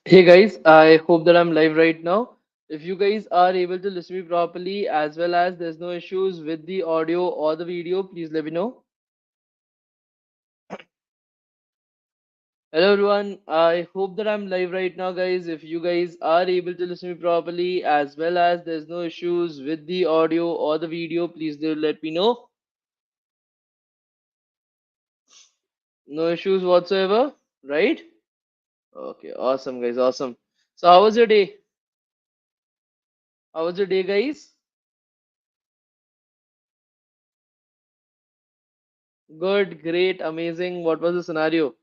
Hey guys, I hope that I'm live right now. If you guys are able to listen me properly as well as there's no issues with the audio or the video, please let me know. Hello everyone, I hope that I'm live right now guys. If you guys are able to listen me properly as well as there's no issues with the audio or the video, please do let me know. No issues whatsoever, right? Okay, awesome guys, awesome. So how was your day? How was your day guys? Good, great, amazing. What was the scenario?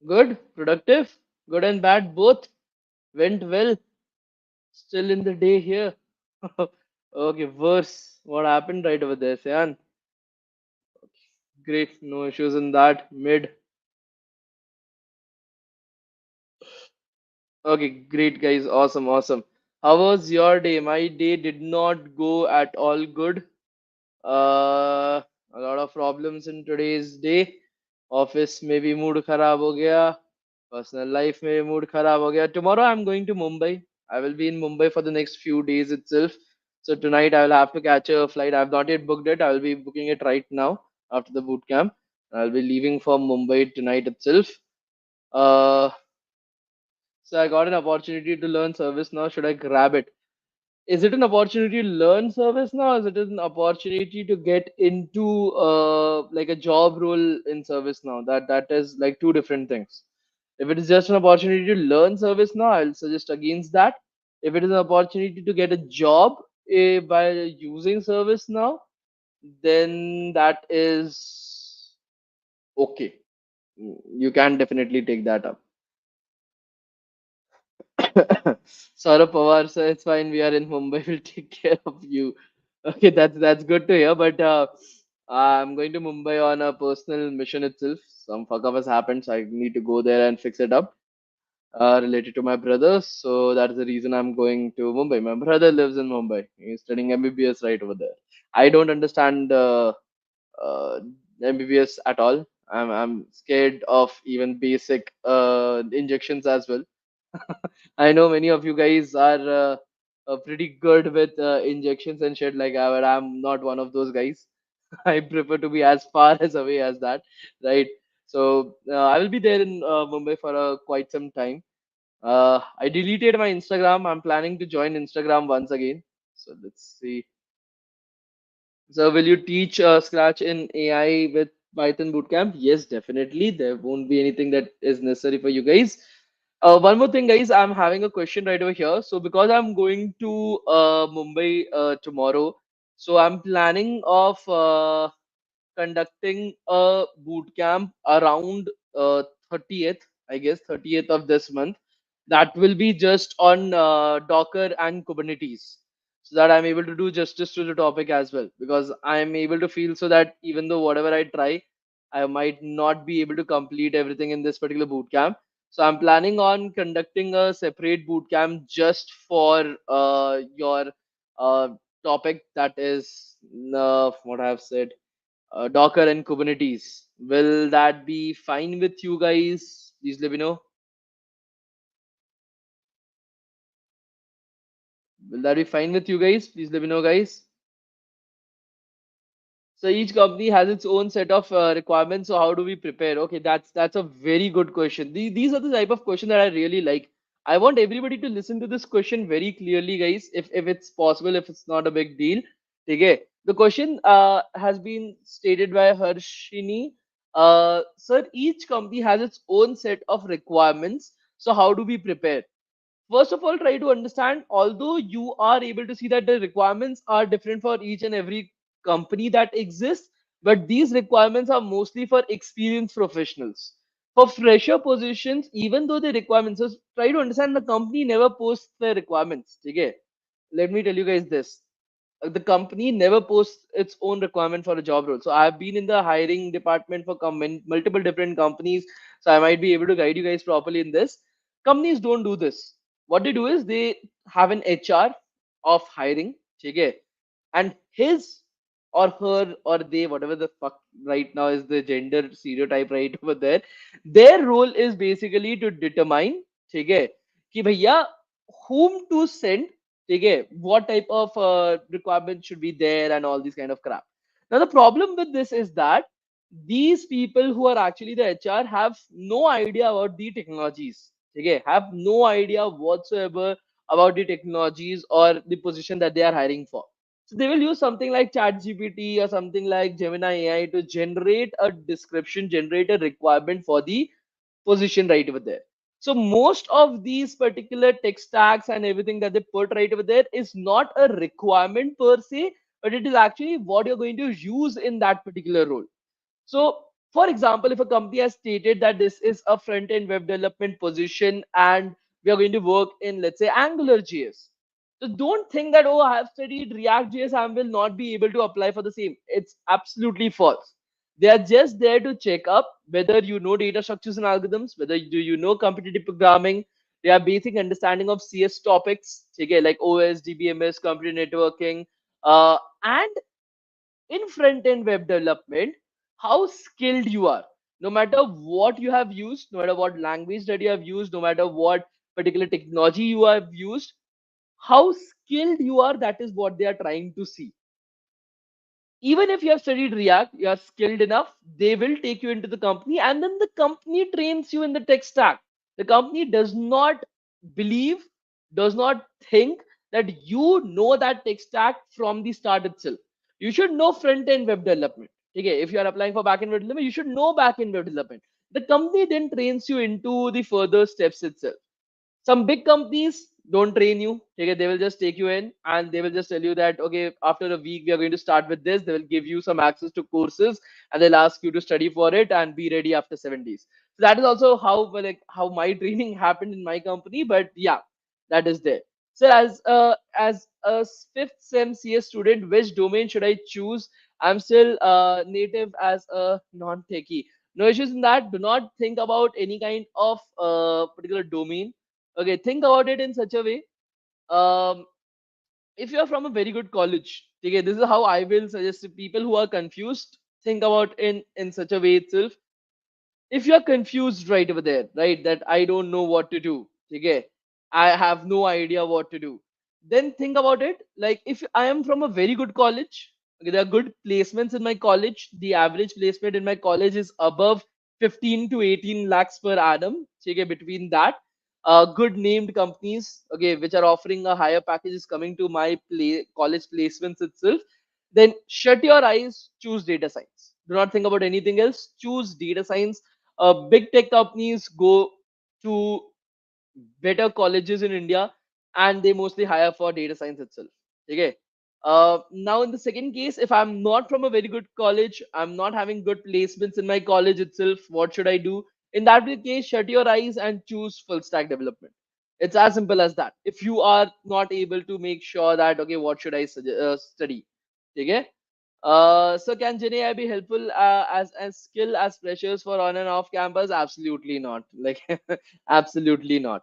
Good, productive, good and bad both went well. Still in the day here. Okay, worse. What happened right over there, Sayan? Great, no issues in that. Mid. Okay, great guys, awesome, awesome. How was your day? My day did not go at all good. A lot of problems in today's day. Office में भी mood खराब हो गया. Personal life में भी mood खराब हो गया. Tomorrow I'm going to Mumbai. I will be in Mumbai for the next few days itself. So tonight I will have to catch a flight. I have not yet booked it. I will be booking it right now after the boot camp. I'll be leaving for Mumbai tonight itself. Uh, so I got an opportunity to learn service now. Should I grab it? Is it an opportunity to learn service now? Or is it an opportunity to get into like a job role in service now? That is like two different things. If it is just an opportunity to learn service now, I'll suggest against that. If it is an opportunity to get a job by using service now, then that is okay. You can definitely take that up. Saurabh Pawar, so it's fine. We are in Mumbai. We'll take care of you. Okay, that's good to hear. But I'm going to Mumbai on a personal mission itself. Some fuck up has happened, so I need to go there and fix it up. Related to my brother, so that's the reason I'm going to Mumbai. My brother lives in Mumbai. He's studying MBBS right over there. I don't understand uh, MBBS at all. I'm scared of even basic injections as well. I know many of you guys are pretty good with injections and shit like that, but I'm not one of those guys. I prefer to be as far as away as that, right? So I will be there in Mumbai for quite some time. I deleted my Instagram. I'm planning to join Instagram once again. So let's see. So will you teach Scratch in AI with Python Bootcamp? Yes, definitely. There won't be anything that is necessary for you guys. One more thing, guys. I'm having a question right over here. So because I'm going to Mumbai tomorrow, so I'm planning of conducting a boot camp around 30th, I guess, 30th of this month. That will be just on Docker and Kubernetes, so that I'm able to do justice to the topic as well. Because I'm able to feel so that even though whatever I try, I might not be able to complete everything in this particular boot camp. So I'm planning on conducting a separate boot camp just for your uh, topic, that is what I have said, Docker and Kubernetes. Will that be fine with you guys? Please let me know. Will that be fine with you guys? Please let me know, guys. So each company has its own set of requirements. So how do we prepare? Okay, that's a very good question. These are the type of question that I really like. I want everybody to listen to this question very clearly, guys. If it's possible, if it's not a big deal. Okay. The question has been stated by Harshini. Sir, each company has its own set of requirements. So how do we prepare? First of all, try to understand, although you are able to see that the requirements are different for each and every company that exists, but these requirements are mostly for experienced professionals. For fresher positions, even though the requirements, so try to understand, the company never posts the requirements. Okay? Let me tell you guys this. The company never posts its own requirement for a job role. So I've been in the hiring department for multiple different companies, so I might be able to guide you guys properly in this. Companies don't do this. What they do is they have an HR of hiring, okay, and his or her or they, whatever the fuck right now is the gender stereotype right over there, their role is basically to determine, ठीक है, कि भैया whom to send, ठीक है, what type of requirement should be there and all these kind of crap. Now the problem with this is that these people who are actually the HR have no idea about the technologies, okay, have no idea whatsoever about the technologies or the position that they are hiring for. So they will use something like ChatGPT or something like Gemini AI to generate a description, generate a requirement for the position right over there. So most of these particular tech stacks and everything that they put right over there is not a requirement per se, but it is actually what you're going to use in that particular role. So, for example, if a company has stated that this is a front end web development position and we are going to work in, let's say, Angular JS. So, don't think that, oh, I have studied React JS, I will not be able to apply for the same. It's absolutely false. They are just there to check up whether you know data structures and algorithms, whether do you know competitive programming, their basic understanding of CS topics, okay, like OS, DBMS, computer networking, and in front end web development, how skilled you are. No matter what you have used, no matter what language that you have used, no matter what particular technology you have used, how skilled you are, that is what they are trying to see. Even if you have studied React, you are skilled enough, they will take you into the company and then the company trains you in the tech stack. The company does not believe, does not think that you know that tech stack from the start itself. You should know front end web development. Okay, if you are applying for back end web development, you should know back end web development. The company then trains you into the further steps itself. Some big companies don't train you. Okay, they will just take you in and they will just tell you that okay, after a week we are going to start with this. They will give you some access to courses and they'll ask you to study for it and be ready after 7 days. So that is also how like how my training happened in my company. But yeah, that is there. So as a fifth sem CS student, which domain should I choose? I'm still native as a non-techie. No issues in that. Do not think about any kind of particular domain. Okay, think about it in such a way. Um, if you are from a very good college, okay, this is how I will suggest to people who are confused. Think about in such a way itself. If you're confused right over there, right, that I don't know what to do, okay, I have no idea what to do, then think about it. Like if I am from a very good college, okay, there are good placements in my college. The average placement in my college is above 15 to 18 lakhs per annum. Okay, between that, good named companies, okay, which are offering a higher package is coming to my college placements itself. Then shut your eyes, choose data science. Do not think about anything else. Choose data science. Big tech companies go to better colleges in India and they mostly hire for data science itself. Okay. Now, in the second case, if I'm not from a very good college, I'm not having good placements in my college itself, what should I do? In that case, shut your eyes and choose full stack development. It's as simple as that. If you are not able to make sure that, okay, what should I study? Okay. So can Gen AI be helpful as skill as freshers for on and off campus? Absolutely not. Like absolutely not.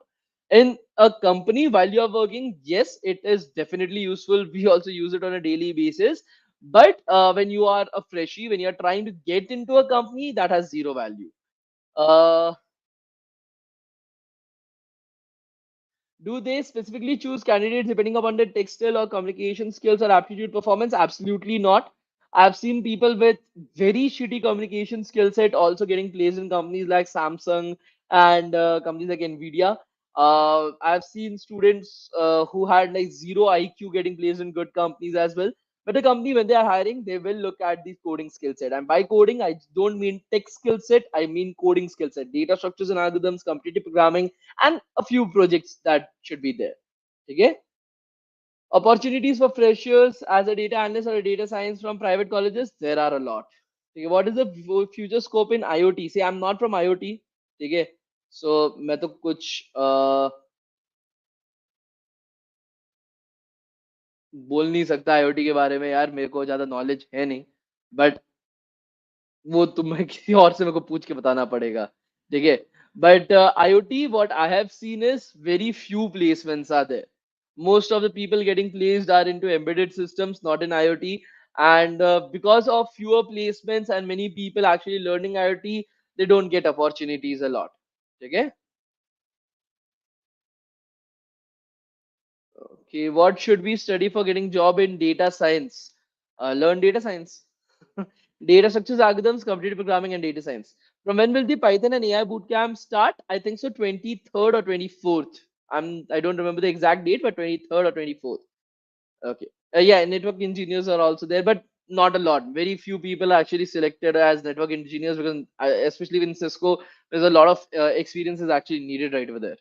In a company while you are working, yes, it is definitely useful. We also use it on a daily basis. But when you are a freshie, when you are trying to get into a company, that has zero value. Uh, Do they specifically choose candidates depending upon their textile or communication skills or aptitude performance? Absolutely not. I've seen people with very shitty communication skill set also getting placed in companies like Samsung and companies like Nvidia. I've seen students who had like zero IQ getting placed in good companies as well. But the company, when they are hiring, they will look at the coding skill set. And by coding, I don't mean tech skill set, I mean coding skill set, data structures and algorithms, competitive programming, and a few projects that should be there. Okay. Opportunities for freshers as a data analyst or a data science from private colleges, there are a lot. Okay. What is the future scope in IoT? See, I'm not from IoT. Okay. So मैं तो कुछ बोल नहीं सकता IoT के बारे में यार, मेरे को ज्यादा नॉलेज है नहीं. बट वो तुम्हें किसी और से मेरे को पूछ के बताना पड़ेगा. ठीक है. But IoT, what I have seen is very few placements are there. Most of the people getting placed are into embedded systems, not in IoT. And because of fewer placements and many people actually learning IoT, they don't get opportunities a lot. Okay. Okay. What should we study for getting job in data science? Learn data science, data structures, algorithms, computer programming, and data science. From when will the Python and AI bootcamp start? I think so, 23rd or 24th. I don't remember the exact date, but 23rd or 24th. Okay. Yeah, network engineers are also there, but not a lot. Very few people are actually selected as network engineers because, especially in Cisco, there's a lot of experience is actually needed right over there.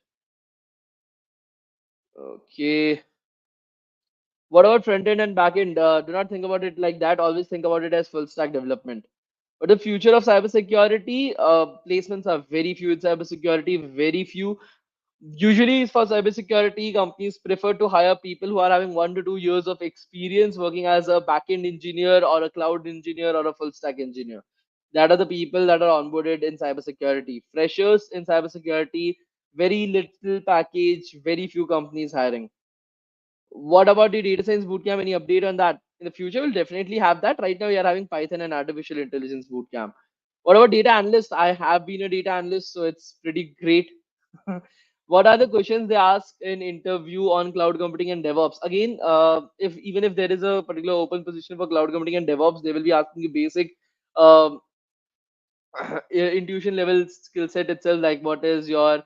Okay. What about front end and back end? Do not think about it like that. Always think about it as full stack development. But the future of cybersecurity, placements are very few in cybersecurity, very few. Usually, for cybersecurity, companies prefer to hire people who are having 1 to 2 years of experience working as a backend engineer or a cloud engineer or a full stack engineer. That are the people that are onboarded in cybersecurity. Freshers in cybersecurity, very little package, very few companies hiring. What about the data science bootcamp? Any update on that? In the future, we'll definitely have that. Right now, we are having Python and artificial intelligence bootcamp. What about data analyst? I have been a data analyst, so it's pretty great. What are the questions they ask in interview on cloud computing and DevOps? Again, if even if there is a particular open position for cloud computing and DevOps, they will be asking you basic um, intuition level skill set itself, like what is your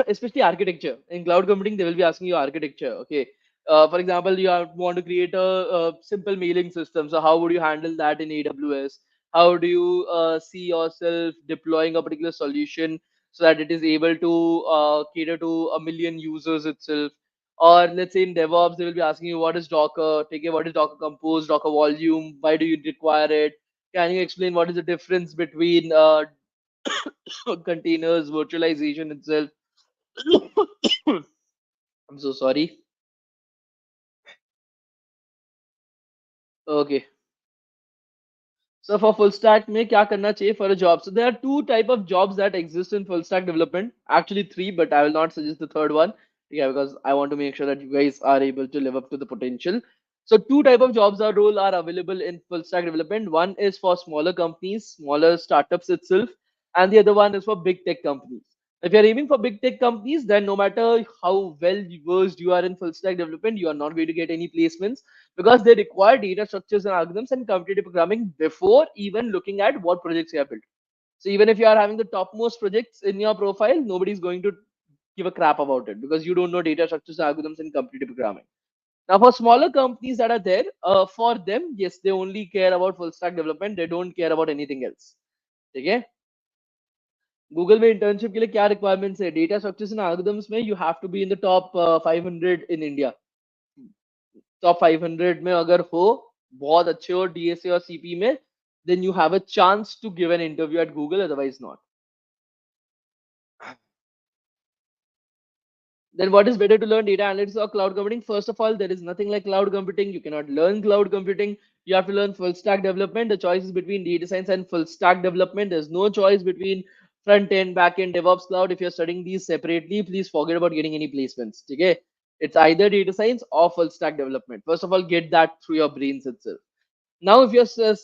especially architecture in cloud computing. They will be asking you architecture. Okay, for example, want to create a simple mailing system, so how would you handle that in AWS? How do you see yourself deploying a particular solution so that it is able to cater to a million users itself? Or let's say in DevOps, they will be asking you what is Docker, take it, what is Docker Compose, Docker Volume, why do you require it? Can you explain what is the difference between containers, virtualization itself? I'm so sorry. Okay. So for full stack में क्या करना चाहिए for a job? So there are two type of jobs that exist in full stack development. Actually three, but I will not suggest the third one. Yeah, because I want to make sure that you guys are able to live up to the potential. So two type of jobs or role are available in full stack development. One is for smaller companies, smaller startups itself, and the other one is for big tech companies. If you're aiming for big tech companies, then no matter how well versed you are in full stack development, you are not going to get any placements because they require data structures and algorithms and competitive programming before even looking at what projects you have built. So even if you are having the topmost projects in your profile, nobody's going to give a crap about it because you don't know data structures, algorithms, and competitive programming. Now, for smaller companies that are there, for them, yes, they only care about full stack development. They don't care about anything else. Okay. Google में internship के लिए क्या requirements है data structures and algorithms में you have to be in the top 500 in India top 500 में अगर हो बहुत अच्छे हो डीएसए और सीपी में then you have a chance to give an interview at Google, otherwise not. Then what is better to learn, data analytics or cloud computing? First of all, there is nothing like cloud computing. You cannot learn cloud computing. You have to learn full stack development. The choice is between data science and full stack development. There's no choice between front end, back end, DevOps, cloud. If you're studying these separately, please forget about getting any placements. Okay, it's either data science or full stack development. First of all, get that through your brains itself. Now, if you're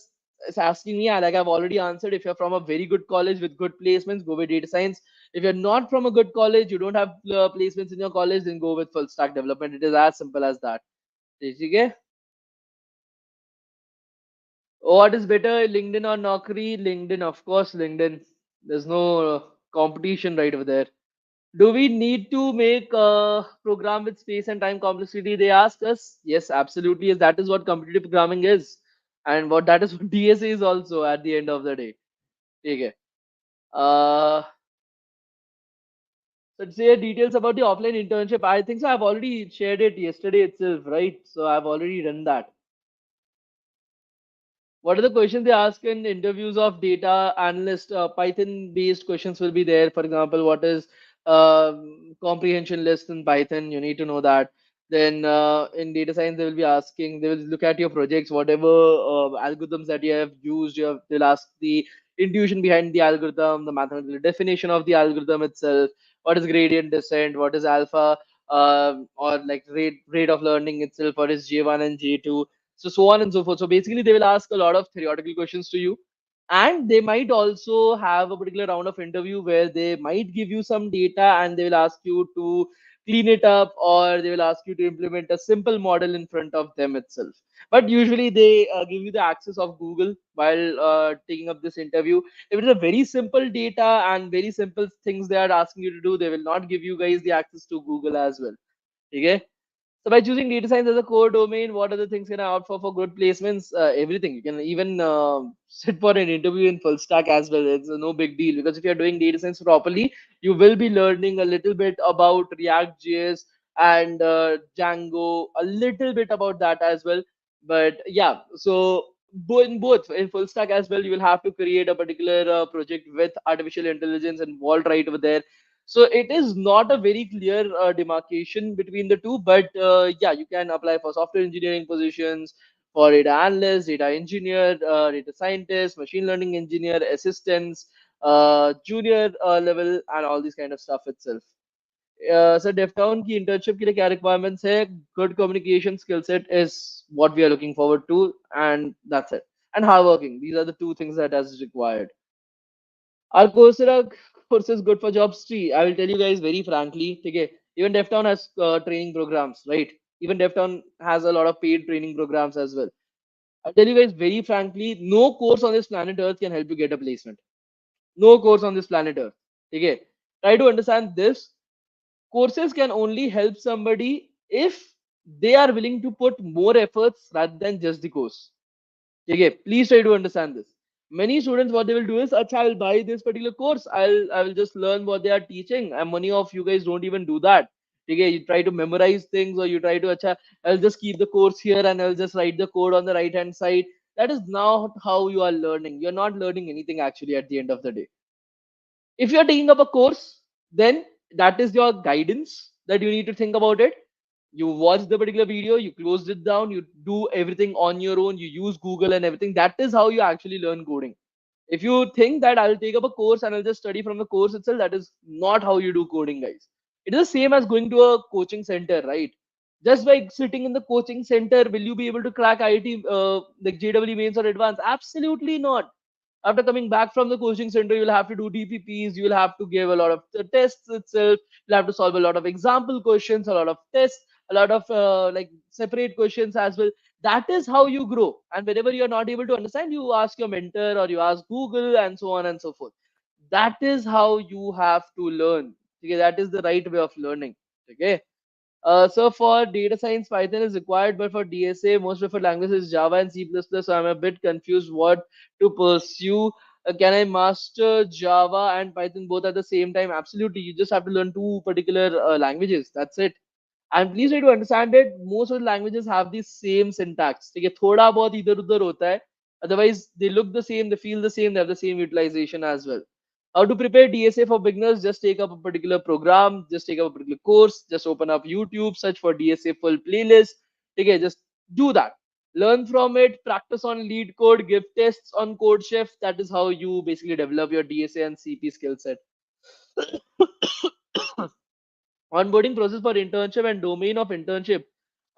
asking me, like I've already answered, if you're from a very good college with good placements, go with data science. If you're not from a good college, you don't have placements in your college, then go with full stack development. It is as simple as that. Okay? What is better, LinkedIn or Naukri? LinkedIn, of course, LinkedIn. There's no competition right over there. Do we need to make a program with space and time complexity? They ask us. Yes, absolutely. Yes, that is what competitive programming is, and what that is what DSA is also at the end of the day. Okay. Let's say details about the offline internship. I think so. I've already shared it yesterday itself, right? So I've already done that. What are the questions they ask in interviews of data analyst? Python based questions will be there. For example, what is comprehension list in Python? You need to know that. Then in data science, they will be asking, they will look at your projects, whatever algorithms that you have used. They'll ask the intuition behind the algorithm, the mathematical definition of the algorithm itself. What is gradient descent? What is alpha? or like rate of learning itself, or is J1 and J2, so on and so forth. So basically, they will ask a lot of theoretical questions to you, and they might also have a particular round of interview where they might give you some data and they will ask you to clean it up, or they will ask you to implement a simple model in front of them itself. But usually they give you the access of Google while taking up this interview. If it is a very simple data and very simple things they are asking you to do, they will not give you guys the access to Google as well. Okay. So by choosing data science as a core domain, what other things can I opt for good placements? Everything. You can even sit for an interview in full stack as well. It's no big deal, because if you're doing data science properly, you will be learning a little bit about React JS and Django, a little bit about that as well. But yeah, so both in full stack as well, you will have to create a particular project with artificial intelligence involved right over there. So it is not a very clear demarcation between the two, but yeah, you can apply for software engineering positions, for data analyst, data engineer, data scientist, machine learning engineer, assistants, junior level, and all these kind of stuff itself. So DevTown की internship के लिए क्या requirements है? Good communication skill set is what we are looking forward to, and that's it. And hardworking. These are the two things that is required. Are Coursera courses good for jobs? Tree? I will tell you guys very frankly. Okay, even DevTown has training programs, right? Even DevTown has a lot of paid training programs as well. I'll tell you guys very frankly, no course on this planet Earth can help you get a placement. No course on this planet Earth. Okay, try to understand this. Courses can only help somebody if they are willing to put more efforts rather than just the course. Okay, please try to understand this. Many students, what they will do is, Acha, I'll buy this particular course. I will just learn what they are teaching. And many of you guys don't even do that. Okay, you try to memorize things, or you try to, Acha, I'll just keep the course here and I'll just write the code on the right hand side. That is not how you are learning. You're not learning anything actually at the end of the day. If you're taking up a course, then that is your guidance that you need to think about it. You watch the particular video, you closed it down, you do everything on your own, you use Google and everything. That is how you actually learn coding. If you think that I'll take up a course and I'll just study from the course itself, that is not how you do coding, guys. It is the same as going to a coaching center, right? Just by sitting in the coaching center, will you be able to crack IIT, like JEE mains or advanced? Absolutely not. After coming back from the coaching center, you'll have to do DPPs, you'll have to give a lot of the tests itself, you'll have to solve a lot of example questions, a lot of tests, a lot of like separate questions as well. That is how you grow. And whenever you're not able to understand, you ask your mentor or you ask Google and so on and so forth. That is how you have to learn. Okay, that is the right way of learning. Okay. So for data science, Python is required, but for DSA, most preferred language is Java and C++. So I'm a bit confused what to pursue. Can I master Java and Python both at the same time? Absolutely. You just have to learn two particular languages. That's it. And please try to understand it. Most of the languages have the same syntax. ठीक है, थोड़ा बहुत इधर उधर होता है. Otherwise, they look the same, they feel the same, they have the same utilization as well. How to prepare DSA for beginners? Just take up a particular program, just take up a particular course, just open up YouTube, search for DSA full playlist. Okay, just do that. Learn from it, practice on lead code, give tests on code chef. That is how you basically develop your DSA and CP skill set. Onboarding process for internship and domain of internship.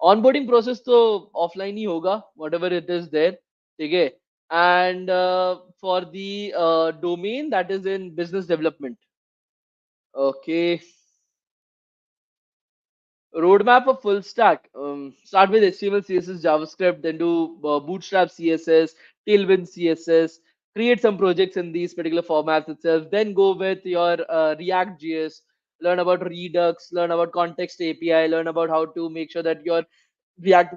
Onboarding process तो offline ही होगा, whatever it is there. ठीक है. And for the domain, that is in business development. Okay. Roadmap of full stack. Start with HTML, CSS, JavaScript, then do Bootstrap CSS, Tailwind CSS. Create some projects in these particular formats itself. Then go with your React JS. Learn about Redux. Learn about Context API. Learn about how to make sure that your React.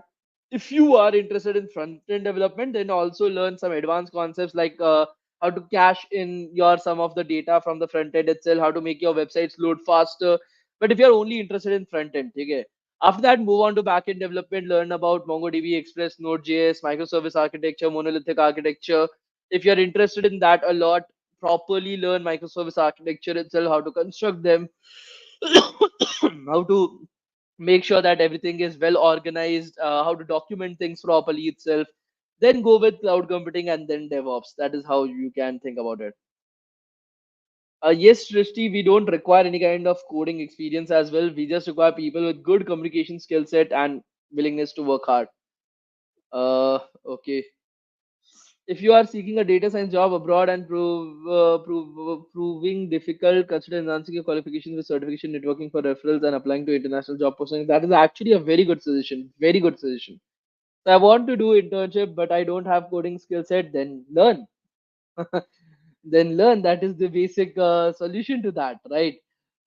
If you are interested in front end development, then also learn some advanced concepts like how to cache in your some of the data from the front end itself. How to make your websites load faster, but if you're only interested in front end, okay. After that, move on to backend development. Learn about MongoDB, Express, Node.js, microservice architecture, monolithic architecture. If you're interested in that a lot, properly learn microservice architecture itself, how to construct them, how to make sure that everything is well organized, how to document things properly itself. Then go with cloud computing and then DevOps. That is how you can think about it. Yes, Srishti, we don't require any kind of coding experience as well. We just require people with good communication skill set and willingness to work hard. Okay. If you are seeking a data science job abroad and proving difficult, consider enhancing your qualifications with certification, networking for referrals, and applying to international job postings. That is actually a very good suggestion. Very good suggestion. So I want to do internship, but I don't have coding skill set. Then learn. Then learn. That is the basic solution to that, right?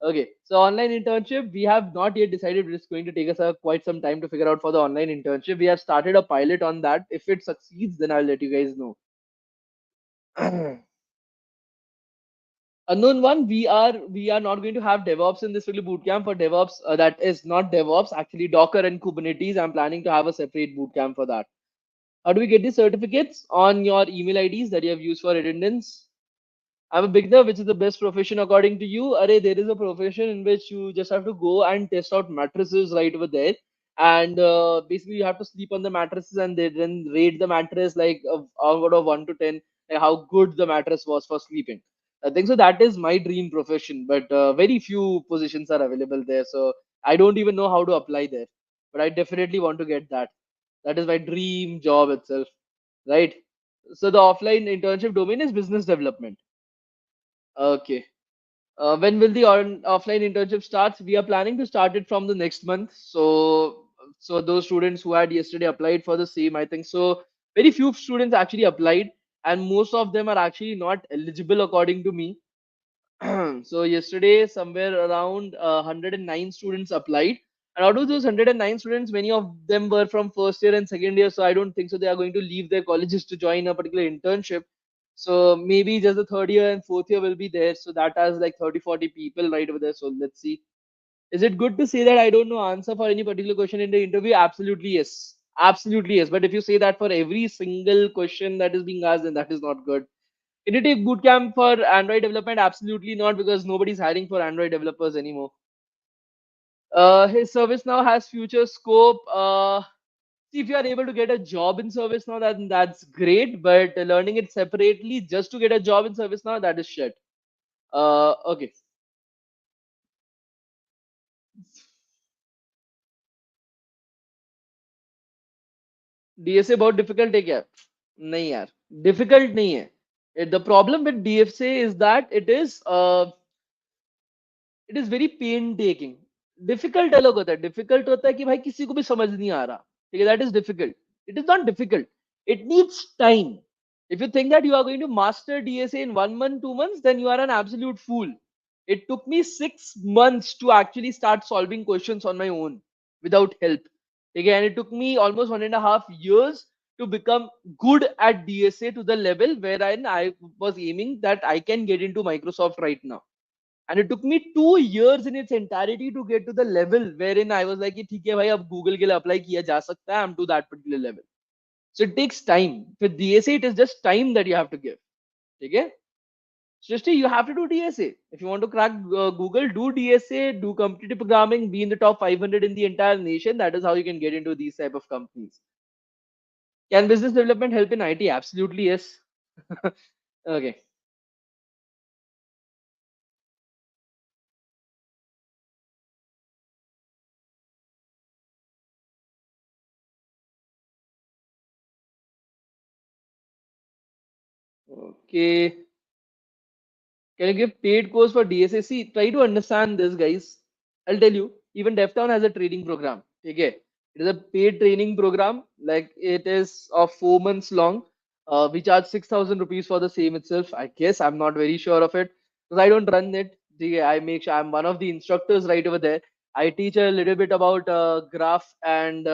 Okay. So online internship, we have not yet decided. It's going to take us quite some time to figure out for the online internship. We have started a pilot on that. If it succeeds, then I'll let you guys know. Unknown one, we are not going to have DevOps in this little bootcamp. For DevOps, that is not DevOps, actually Docker and Kubernetes. I'm planning to have a separate bootcamp for that. How do we get these certificates? On your email IDs that you have used for attendance. I'm a beginner, which is the best profession according to you? Array, there is a profession in which you just have to go and test out mattresses right over there. And basically, you have to sleep on the mattresses and they then rate the mattress like out of 1 to 10, like how good the mattress was for sleeping. I think so. That is my dream profession, but very few positions are available there. So I don't even know how to apply there. But I definitely want to get that. That is my dream job itself, right? So the offline internship domain is business development. Okay. When will the offline internship start? We are planning to start it from the next month. So those students who had yesterday applied for the same, I think so. Very few students actually applied, and most of them are actually not eligible according to me. So yesterday, somewhere around 109 students applied, and out of those 109 students, many of them were from first year and second year. So I don't think so they are going to leave their colleges to join a particular internship. So maybe just the third year and fourth year will be there. So that has like 30, 40 people right over there. So let's see. Is it good to say that I don't know answer for any particular question in the interview? Absolutely yes. Absolutely yes. But if you say that for every single question that is being asked, then that is not good. Did you take bootcamp for Android development? Absolutely not, because nobody's hiring for Android developers anymore. His service now has future scope. See, if you are able to get a job in service now, then that's great. But learning it separately just to get a job in service now, that is shit. Okay. DSA बहुत difficult है क्या? नहीं यार, difficult नहीं है. The problem with DFC is that it is very painstaking. Difficult अलग होता है. डिफिकल्ट होता है कि भाई किसी को भी समझ नहीं आ रहा. ठीक है, that is difficult. It is not difficult. It needs time. If you think that you are going to master DSA in 1 month, 2 months, then you are an absolute fool. It took me 6 months to actually start solving questions on my own without help. Again, it took me almost 1.5 years to become good at DSA to the level wherein I was aiming that I can get into Microsoft right now. And it took me 2 years in its entirety to get to the level wherein I was like, कि ठीक है भाई अब Google के लिए apply किया जा सकता है. I'm to that particular level. So it takes time. With DSA, it is just time that you have to give. Okay? Srishti, you have to do DSA. If you want to crack Google, do DSA, do competitive programming, be in the top 500 in the entire nation. That is how you can get into these type of companies. Can business development help in IT? Absolutely, yes. Okay. Okay. Can you give paid course for DSA? See, try to understand this, guys. I'll tell you, even DevTown has a training program. Okay. It is a paid training program. Like it is of 4 months long. We charge 6,000 rupees for the same itself. I guess I'm not very sure of it because I don't run it. Okay, I make sure I'm one of the instructors right over there. I teach a little bit about graph and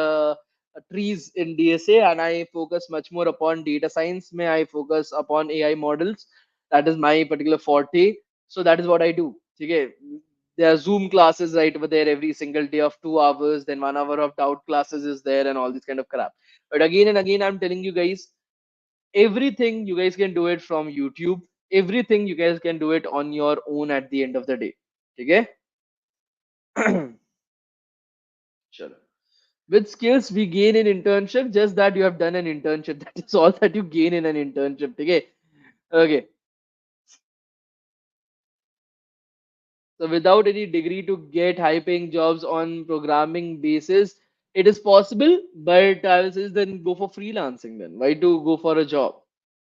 trees in DSA, and I focus much more upon data science. May I focus upon AI models? That is my particular forte. So that is what I do. Okay. There are Zoom classes right over there every single day of 2 hours. Then 1 hour of doubt classes is there and all this kind of crap. But again and again, I'm telling you guys, everything you guys can do it from YouTube. Everything you guys can do it on your own at the end of the day. Okay. Sure. With skills we gain in internship, just that you have done an internship. That is all that you gain in an internship. Okay. Okay. So without any degree to get high paying jobs on programming basis, it is possible, but I will say then go for freelancing then. Why to go for a job?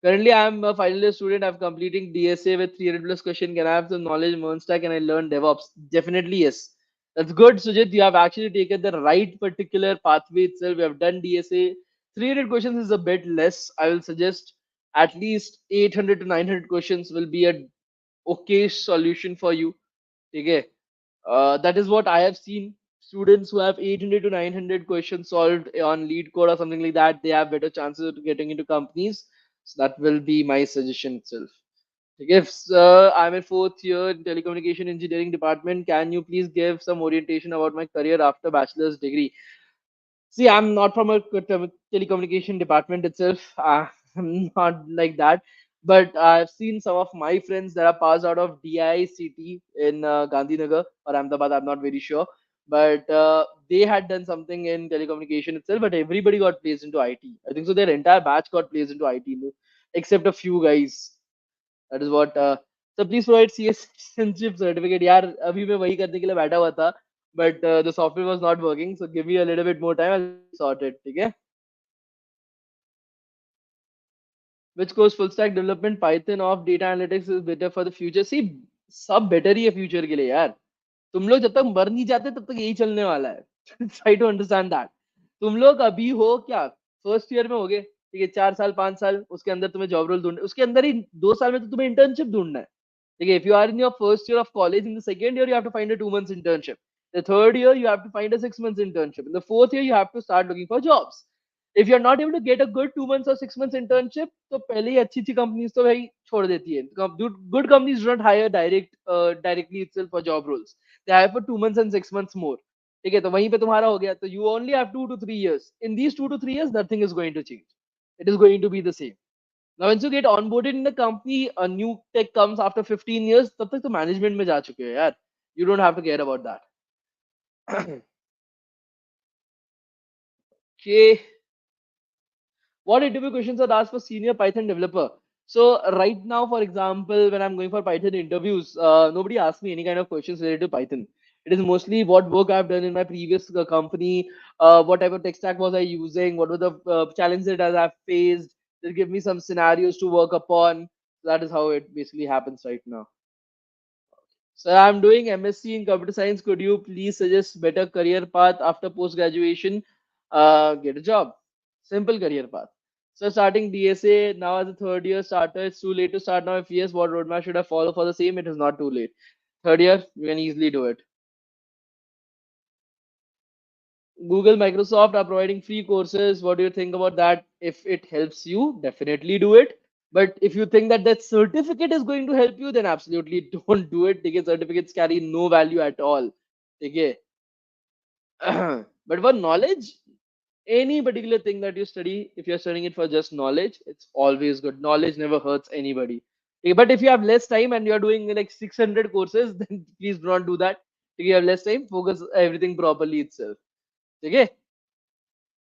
Currently, I'm a final year student. I'm completing DSA with 300 plus question. Can I have some knowledge in one stack? Can I learn DevOps? Definitely yes. That's good, Sujit. You have actually taken the right particular pathway itself. You have done DSA. 300 questions is a bit less. I will suggest at least 800 to 900 questions will be a okay solution for you. Okay. That is what I have seen. Students who have 800 to 900 questions solved on lead code or something like that, they have better chances of getting into companies. So that will be my suggestion itself. If I'm in fourth year in telecommunication engineering department, can you please give some orientation about my career after bachelor's degree? See, I'm not from a telecommunication department itself. I'm not like that. But I've seen some of my friends that are passed out of DICT in Gandhinagar or Ahmedabad. I'm not very sure. But they had done something in telecommunication itself, but everybody got placed into IT. I think so. Their entire batch got placed into IT, except a few guys. That is what. So please provide CS citizenship certificate. यार अभी मैं वही करने के लिए बैठा हुआ था, but the software was not working. So give me a little bit more time. I'll sort it. ठीक है? Which course full stack development, Python of data analytics is better for the future? See, सब better ही है future के लिए यार. तुम लोग जब तक मर नहीं जाते तब तक यही चलने वाला है. Try to understand that. तुम लोग अभी हो क्या फर्स्ट ईयर में होगे, ठीक है, 4 साल 5 साल उसके अंदर तुम्हें जॉब रोल ढूंढना है, उसके अंदर ही 2 साल में तो तुम्हें इंटर्नशिप ढूंढना है. Okay, if you are in your first year of college, in the second year, you have to find a 2 months internship. The third year, you have to find a 6 months internship. In the fourth year, you have to start looking for jobs. If you're not able to get a good 2 months or 6 months internship, तो पहले ही अच्छी अच्छी companies तो भाई छोड़ देती है. Good companies do not hire directly itself for job roles. They hire for 2 months and 6 months more. ठीक है, तो वहीं पे तुम्हारा हो गया, तो you only have 2 to 3 years. In these 2 to 3 years, nothing is going to change. It is going to be the same. Now, once you get onboarded in the company, a new tech comes after 15 years, तब तक तो management में जा चुके हो यार. You don't have to care about that. Okay. What interview questions are asked for senior Python developer? So right now, for example, when I'm going for Python interviews, nobody asks me any kind of questions related to Python. It is mostly what work I've done in my previous company, what type of tech stack was I using, what were the challenges that I've faced. They'll give me some scenarios to work upon. That is how it basically happens right now. So I'm doing MSc in computer science. Could you please suggest better career path after post graduation? Get a job. Simple career path. So starting DSA now as a third year starter, it's too late to start now. If yes, what roadmap should I follow for the same? It is not too late. Third year, you can easily do it. Google, Microsoft are providing free courses. What do you think about that? If it helps you, definitely do it. But if you think that that certificate is going to help you, then absolutely don't do it. Because certificates carry no value at all. Okay. But for knowledge, any particular thing that you study, if you're studying it for just knowledge, it's always good. Knowledge never hurts anybody. Okay, but if you have less time and you're doing like 600 courses, then please do not do that. If you have less time, focus everything properly itself. Okay.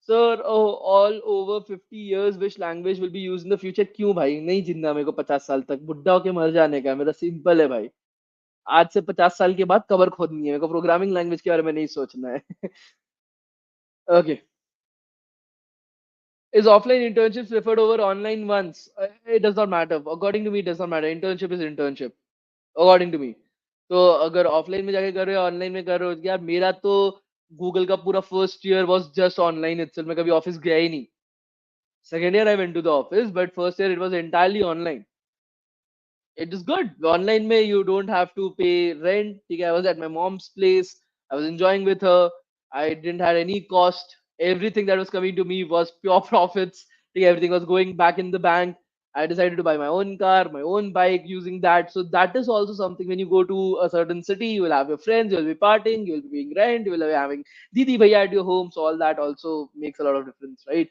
Sir, oh, all over 50 years, which language will be used in the future? क्यों भाई नहीं जीना मेरे को 50 साल तक बुढ़ा होके मर जाने का है, मेरा सिंपल है भाई. आज से 50 साल के बाद कबर खोदनी है मेरे को, प्रोग्रामिंग लैंग्वेज के बारे में नहीं सोचना है. Okay. Is offline internships preferred over online ones? It does not matter. According to me, it does not matter. Internship is internship. According to me. तो अगर ऑफलाइन में जाके कर रहे हो ऑनलाइन में कर रहे हो, यार मेरा तो गूगल का पूरा first year was just online itself. मैं कभी ऑफिस गया ही नहीं. Second year I went to the office, but first year it was entirely online. It is good. Online mein you don't have to pay rent. ठीक है, I was at my mom's place. I was enjoying with her. I didn't have any cost. Everything that was coming to me was pure profits. ठीक है, everything was going back in the bank. I decided to buy my own car, my own bike using that. So that is also something when you go to a certain city, you will have your friends, you'll be partying, you'll be paying rent, you will be having Didi Bhaiya at your home. So all that also makes a lot of difference, right?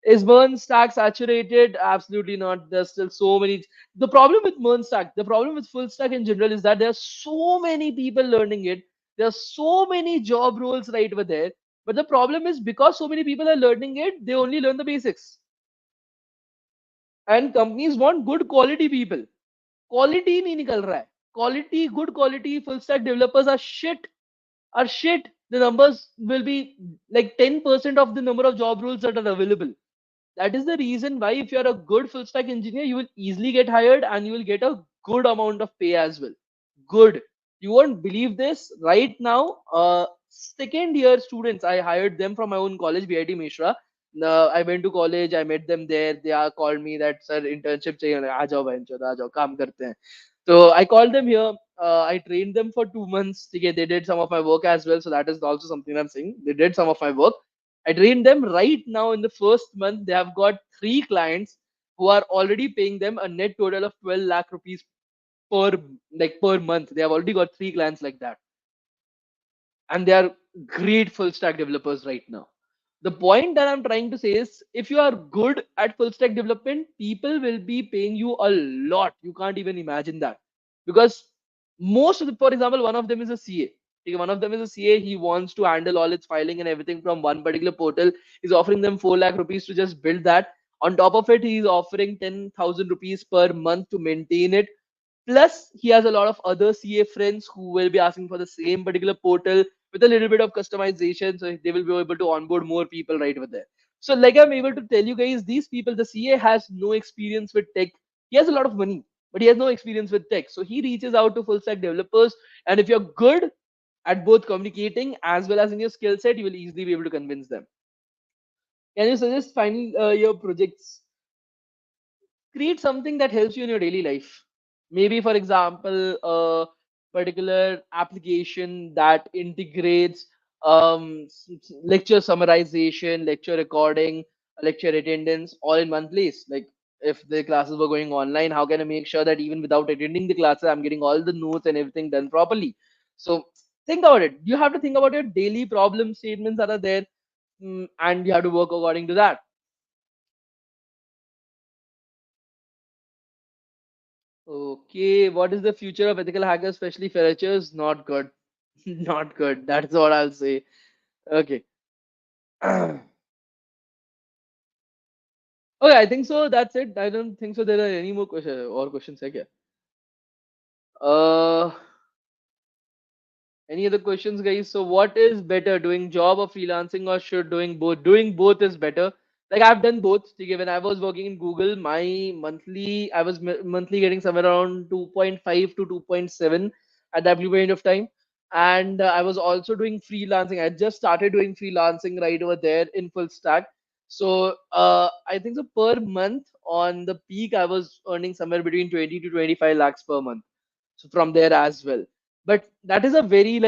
Is Burn Stack saturated? Absolutely not. There's still so many. The problem with Burn Stack, the problem with full stack in general is that there are so many people learning it. There are so many job roles right over there. But the problem is because so many people are learning it, they only learn the basics. And companies want good quality people. Quality नहीं निकल रहा है. good quality full stack developers are shit. Are shit. The numbers will be like 10% of the number of job roles that are available. That is the reason why if you're a good full stack engineer, you will easily get hired and you will get a good amount of pay as well. Good. You won't believe this right now. Second year students, I hired them from my own college, BIT Mishra. I went to college, I met them there. They are called me that sir internship चाहिए आ जाओ बहन चोद आ जाओ काम करते हैं. So I called them here. I trained them for 2 months. Okay, they did some of my work as well. So that is also something I'm saying. They did some of my work. I trained them right now in the first month. They have got three clients who are already paying them a net total of 12 lakh rupees per per month. They have already got three clients like that, and they are great full stack developers right now. The point that I'm trying to say is if you are good at full stack development, people will be paying you a lot. You can't even imagine that. Because most of the, for example, one of them is a CA. Okay, one of them is a CA. He wants to handle all its filing and everything from one particular portal. He's offering them 4 lakh rupees to just build that. On top of it, he's offering 10,000 rupees per month to maintain it. Plus, he has a lot of other CA friends who will be asking for the same particular portal with a little bit of customization. So they will be able to onboard more people right over there. So, like I'm able to tell you guys, these people, the CA has no experience with tech. He has a lot of money, but he has no experience with tech. So he reaches out to full stack developers. And if you're good at both communicating as well as in your skill set, you will easily be able to convince them. Can you suggest finding your projects? Create something that helps you in your daily life. Maybe, for example, a particular application that integrates lecture summarization, lecture recording, lecture attendance all in one place. Like if the classes were going online, how can I make sure that even without attending the classes, I'm getting all the notes and everything done properly? So think about it. You have to think about your daily problem statements that are there, and you have to work according to that. Okay, what is the future of ethical hackers, especially freshers? Not good. Not good. That's what I'll say. Okay. Okay, I think so. That's it. I don't think so. There are any more questions or questions. Hai Uh, Any other questions, guys? So, what is better, doing job or freelancing, or should doing both? Doing both is better. Like I've done both. Okay, when I was working in Google, my monthly, I was monthly getting somewhere around 2.5 to 2.7 at that point of time. And I was also doing freelancing. I just started doing freelancing right over there in full stack. So I think so per month on the peak, I was earning somewhere between 20 to 25 lakhs per month. So from there as well, but that is a very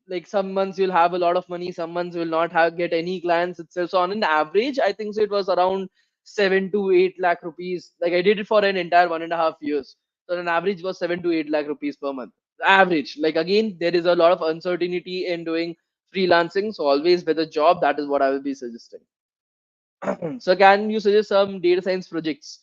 like some months you'll have a lot of money, some months will not have get any clients itself. So on an average, I think so it was around 7 to 8 lakh rupees. Like I did it for an entire 1.5 years. So on an average was 7 to 8 lakh rupees per month. Average. Like again, there is a lot of uncertainty in doing freelancing. So always with a job, that is what I will be suggesting. So can you suggest some data science projects?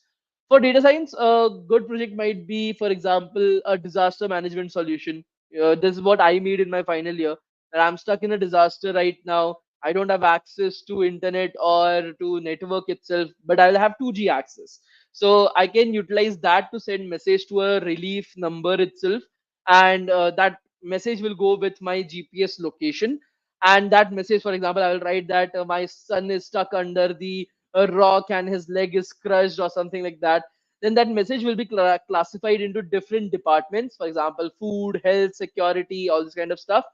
For data science, a good project might be, for example, a disaster management solution. This is what I made in my final year. That I'm stuck in a disaster right now. I don't have access to internet or to network itself, but I'll have 2G access. So I can utilize that to send message to a relief number itself, and that message will go with my GPS location. And that message, for example, I will write that my son is stuck under the rock and his leg is crushed or something like that. Then that message will be classified into different departments, for example food, health, security, all this kind of stuff.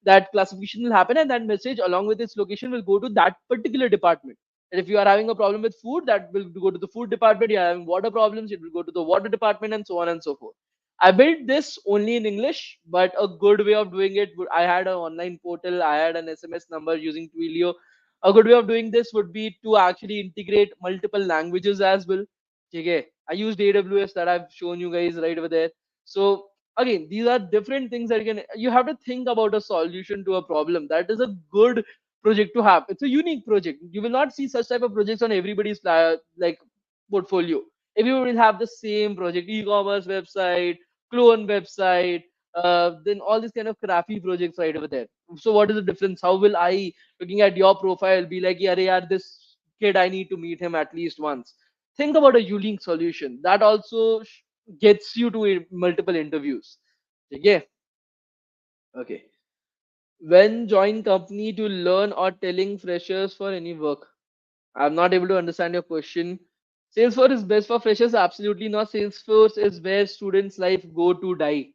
That classification will happen, and that message along with its location will go to that particular department. And if you are having a problem with food, that will go to the food department. You are having water problems, it will go to the water department, and so on and so forth. I built this only in English, but a good way of doing it, I had an online portal, I had an SMS number using Twilio. A good way of doing this would be to actually integrate multiple languages as well. Okay, I used AWS that I've shown you guys right over there. So again, these are different things that you have to think about a solution to a problem. That is a good project to have. It's a unique project. You will not see such type of projects on everybody's like portfolio. Everyone will have the same project, e-commerce website, clone website, then all these kind of crappy projects right over there. So what is the difference? How will I, looking at your profile, be like, yeah, yeah, this kid, I need to meet him at least once. Think about a unique solution that also gets you to multiple interviews. ठीक है. Okay. When join company to learn or telling freshers for any work. I'm not able to understand your question. Salesforce is best for freshers? Absolutely not. Salesforce is where students' life go to die.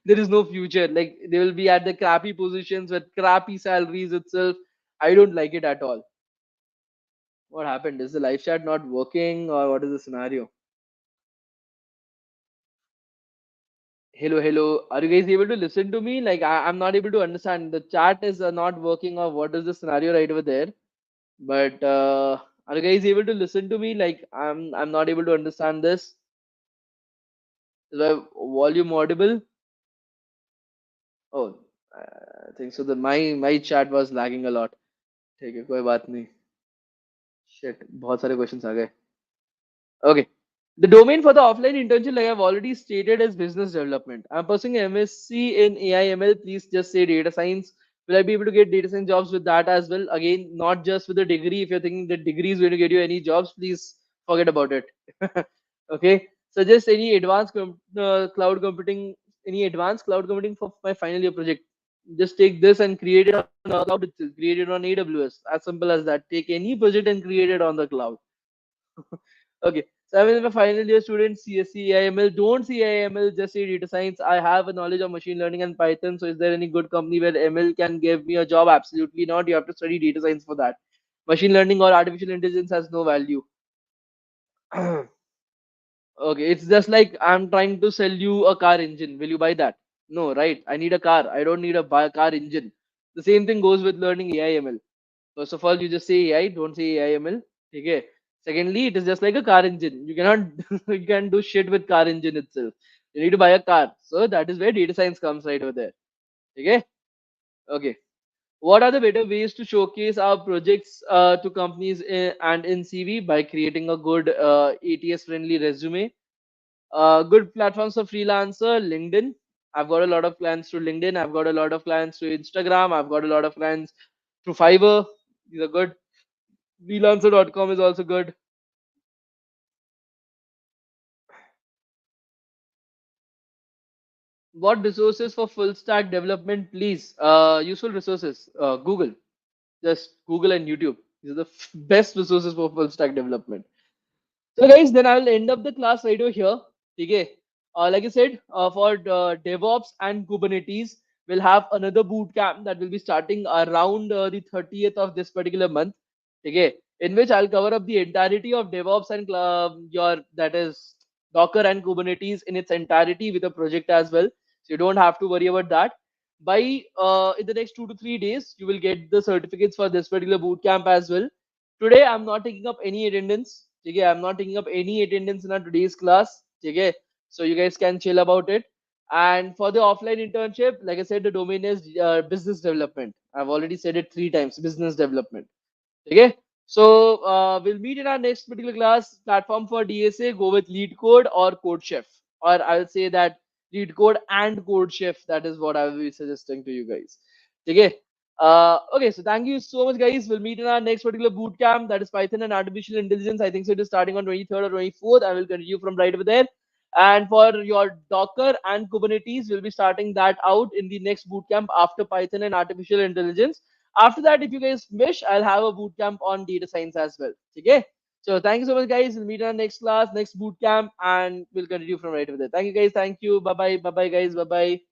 There is no future. Like they will be at the crappy positions with crappy salaries itself. I don't like it at all. What happened? Is the live chat not working or what is the scenario? Hello, hello. Are you guys able to listen to me? Like I'm not able to understand. The chat is not working or what is the scenario right over there? But are you guys able to listen to me? Like I'm not able to understand this. Is my volume audible? Oh, I think so. My chat was lagging a lot. ठीक है कोई बात नहीं. Shit, बहुत सारे questions आ गए. Okay. The domain for the offline internship, like I've already stated, is business development. I'm pursuing MSc in AI/ML. Please just say data science. Will I be able to get data science jobs with that as well? Again, not just with the degree. If you're thinking that degree is going to get you any jobs, please forget about it. Okay. So just cloud computing, any advanced cloud computing for my final year project. Just take this and create it on cloud itself. Create it on AWS. As simple as that. Take any project and create it on the cloud. Okay. So I mean, if a final year student CSC, AIML, don't see AIML, just say data science. I have a knowledge of machine learning and Python. So is there any good company where ML can give me a job? Absolutely not. You have to study data science for that. Machine learning or artificial intelligence has no value. Okay, it's just like I'm trying to sell you a car engine. Will you buy that? No, right? I need a car. I don't need a car engine. The same thing goes with learning AI/ML. First of all, you just say AI, don't say AI/ML. Okay. Secondly, it is just like a car engine. You cannot you can do shit with car engine itself. You need to buy a car. So that is where data science comes right over there. Okay. Okay. What are the better ways to showcase our projects to companies and in CV by creating a good ATS friendly resume? Good platforms for freelancer, LinkedIn. I've got a lot of clients through LinkedIn. I've got a lot of clients through Instagram. I've got a lot of clients through Fiverr. These are good. Freelancer.com is also good. What resources for full stack development, please? Useful resources. Google. Just Google and YouTube. These are the best resources for full stack development. So guys, then I will end up the class right over here. Okay. Like I said, for DevOps and Kubernetes, we'll have another boot camp that will be starting around the 30th of this particular month. Okay. In which I'll cover up the entirety of DevOps and your that is Docker and Kubernetes in its entirety with a project as well. So you don't have to worry about that. By in the next 2 to 3 days, you will get the certificates for this particular boot camp as well. Today, I'm not taking up any attendance. Okay, I'm not taking up any attendance in our today's class. Okay, so you guys can chill about it. And for the offline internship, like I said, the domain is business development. I've already said it 3 times. Business development. Okay. So we'll meet in our next particular class. Platform for DSA, go with Lead Code or Code Chef. Or I'll say that Lead Code and Code Chef. That is what I will be suggesting to you guys. Okay. Okay, so thank you so much, guys. We'll meet in our next particular boot camp. That is Python and Artificial Intelligence. I think so. It is starting on 23rd or 24th. I will continue from right over there. And for your Docker and Kubernetes, we'll be starting that out in the next boot camp after Python and Artificial Intelligence. After that, if you guys wish, I'll have a boot camp on data science as well. Okay. So thank you so much, guys. We'll meet in our next class, next boot camp, and we'll continue from right over there. Thank you, guys. Thank you. Bye bye. Bye bye, guys. Bye bye.